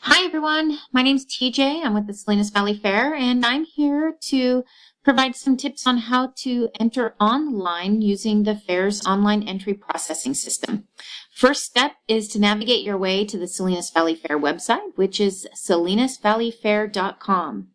Hi everyone, my name's TJ. I'm with the Salinas Valley Fair and I'm here to provide some tips on how to enter online using the fair's online entry processing system. First step is to navigate your way to the Salinas Valley Fair website, which is salinasvalleyfair.com.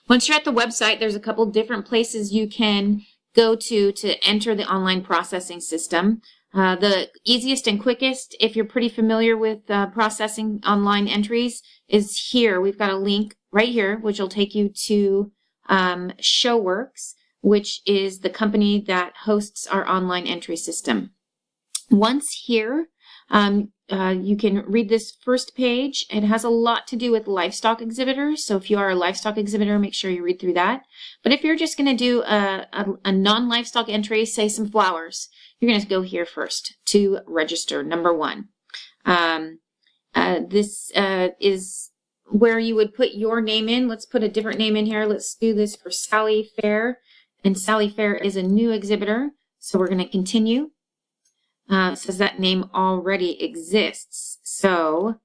Once you're at the website, there's a couple different places you can go to enter the online processing system. The easiest and quickest, if you're pretty familiar with processing online entries, is here. We've got a link right here, which will take you to ShowWorks, which is the company that hosts our online entry system. Once here, you can read this first page. It has a lot to do with livestock exhibitors. So if you are a livestock exhibitor, make sure you read through that. But if you're just going to do a non-livestock entry, say some flowers, you're going to go here first to register, number one. This is where you would put your name in. Let's put a different name in here. Let's do this for Sally Fair. And Sally Fair is a new exhibitor. So we're going to continue. It says that name already exists. So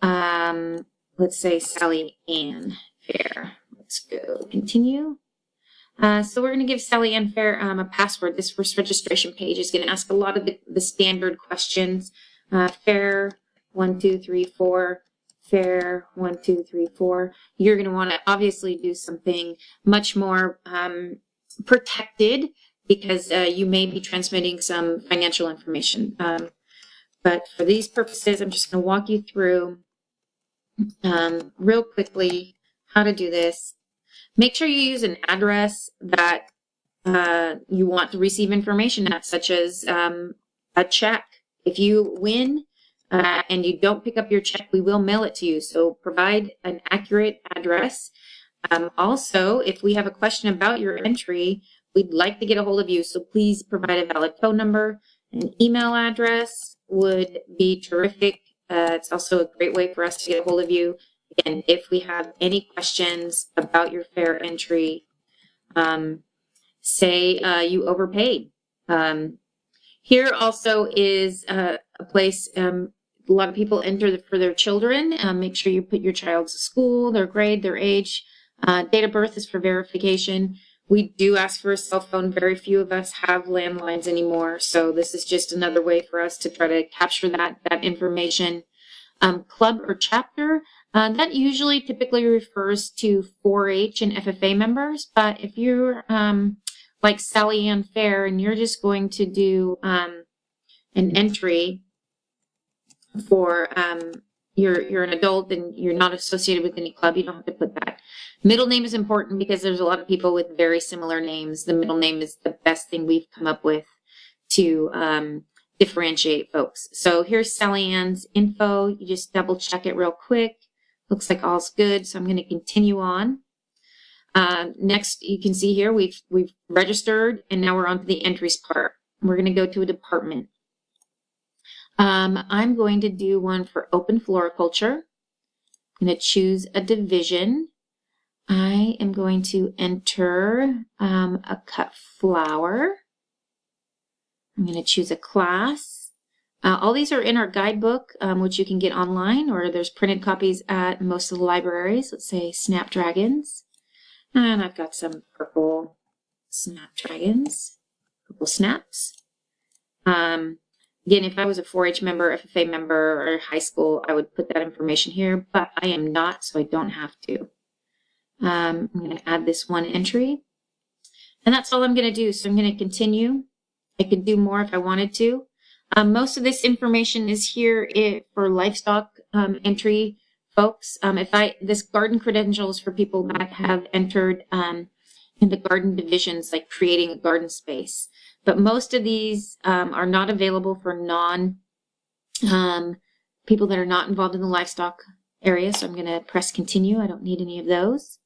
let's say Sally Ann Fair. Let's go continue. So we're going to give Sally Ann Fair a password. This first registration page is going to ask a lot of the standard questions. Fair 1, 2, 3, 4. Fair 1, 2, 3, 4. You're going to want to obviously do something much more protected, because you may be transmitting some financial information. But for these purposes, I'm just going to walk you through real quickly how to do this. Make sure you use an address that you want to receive information at, such as a check. If you win and you don't pick up your check, we will mail it to you. So provide an accurate address. Also, if we have a question about your entry, we'd like to get a hold of you, so please provide a valid phone number. An email address would be terrific. It's also a great way for us to get a hold of you. And if we have any questions about your fair entry, say you overpaid. Here also is a place a lot of people enter for their children. Make sure you put your child's school, their grade, their age. Date of birth is for verification. We do ask for a cell phone. Very few of us have landlines anymore. So this is just another way for us to try to capture that information. Club or chapter, that usually typically refers to 4-H and FFA members. But if you're like Sally Ann Fair and you're just going to do an entry for you're an adult and you're not associated with any club, you don't have to put that. Middle name is important because there's a lot of people with very similar names. The middle name is the best thing we've come up with to differentiate folks. So here's Sally Ann's info. You just double check it real quick. Looks like all's good. So I'm going to continue on. Next, you can see here we've registered, and now we're on to the entries part. We're going to go to a department. I'm going to do one for open floriculture. I'm going to choose a division. I am going to enter a cut flower. I'm going to choose a class. All these are in our guidebook, which you can get online, or there's printed copies at most of the libraries. Let's say snapdragons. And I've got some purple snapdragons, purple snaps. Again, if I was a 4-H member, FFA member, or high school, I would put that information here, but I am not, so I don't have to. I'm going to add this one entry, and that's all I'm going to do. So I'm going to continue. I could do more if I wanted to. Most of this information is here for livestock entry folks. This garden credentials for people that have entered in the garden divisions, like creating a garden space. But most of these are not available for people that are not involved in the livestock area. So I'm going to press continue. I don't need any of those.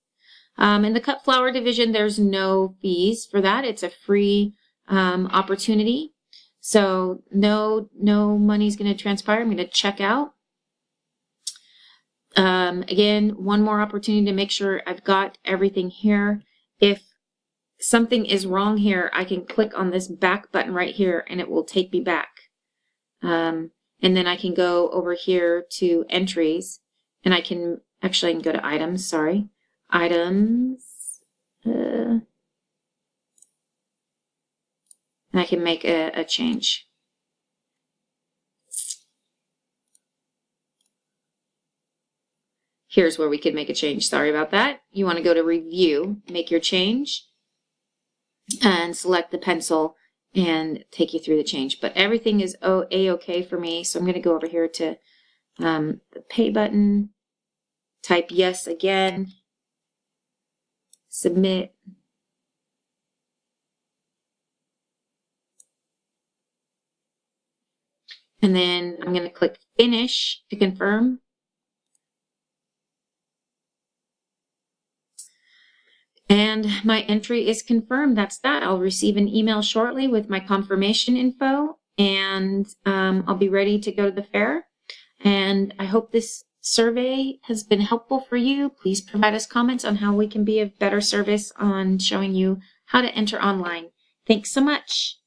In the cut flower division, there's no fees for that. It's a free opportunity. So no money's going to transpire. I'm going to check out. Again, one more opportunity to make sure I've got everything here. If something is wrong here, I can click on this back button right here and it will take me back. And then I can go over here to entries And I can go to items, sorry. Items. And I can make a change. Here's where we could make a change. Sorry about that. You want to go to review, make your change, and select the pencil and take you through the change. But everything is A-OK for me. So I'm going to go over here to the pay button, type yes again, submit. And then I'm going to click finish to confirm. And my entry is confirmed. That's that. I'll receive an email shortly with my confirmation info, and I'll be ready to go to the fair. And I hope this survey has been helpful for you. Please provide us comments on how we can be of better service on showing you how to enter online. Thanks so much.